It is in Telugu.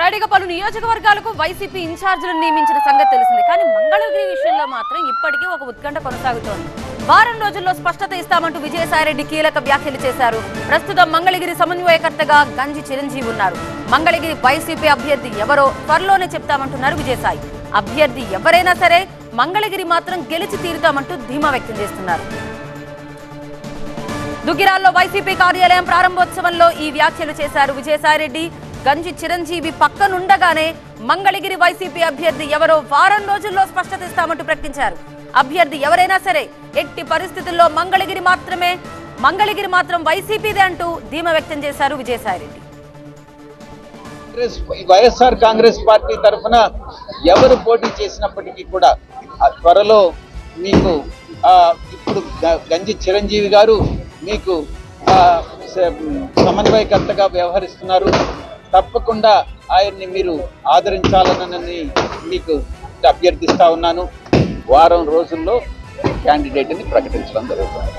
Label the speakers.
Speaker 1: రైడిగా పలు నియోజకవర్గాలకు వైసీపీ ఇన్ఛార్జీలను నియమించిన సంగతి తెలిసింది. కానీ మంగళగిరి విషయంలో మాత్రం ఇప్పటికీ ఒక ఉత్కంఠ కొనసాగుతోంది. వారం రోజుల్లో స్పష్టత ఇస్తామంటూ విజయసాయిరెడ్డి కీలక వ్యాఖ్యలు చేశారు. ప్రస్తుతం మంగళగిరి సమన్వయకర్తగా గంజి చిరంజీవి ఉన్నారు. మంగళగిరి వైసీపీ అభ్యర్థి ఎవరో త్వరలోనే చెప్తామంటున్నారు విజయసాయి. అభ్యర్థి ఎవరైనా సరే మంగళగిరి మాత్రం గెలిచి తీరుతామంటూ ధీమా వ్యక్తం చేస్తున్నారు. దుగ్గిరాల్లో వైసీపీ కార్యాలయం ప్రారంభోత్సవంలో ఈ వ్యాఖ్యలు చేశారు విజయసాయిరెడ్డి. గంజి చిరంజీవి పక్కనుండగానే మంగళగిరి వైసీపీ అభ్యర్థి ఎవరో వారం రోజుల్లో స్పష్టత ఇస్తామంటూ ప్రకటించారు. అభ్యర్థి ఎవరైనా సరే ఎట్టి పరిస్థితుల్లో మంగళగిరి మాత్రం వైసీపీదే అంటూ ధీమా వ్యక్తం చేశారు విజయసాయిరెడ్డి.
Speaker 2: వైఎస్ఆర్ కాంగ్రెస్ పార్టీ తరఫున ఎవరు పోటీ చేసినప్పటికీ కూడా త్వరలో మీకు ఇప్పుడు గంజి చిరంజీవి గారు మీకు సమన్వయకర్తగా వ్యవహరిస్తున్నారు. తప్పకుండా ఆయన్ని మీరు ఆదరించాలని మీకు అభ్యర్థిస్తా ఉన్నాను. వారం రోజుల్లో క్యాండిడేట్ని ప్రకటించడం జరుగుతుంది.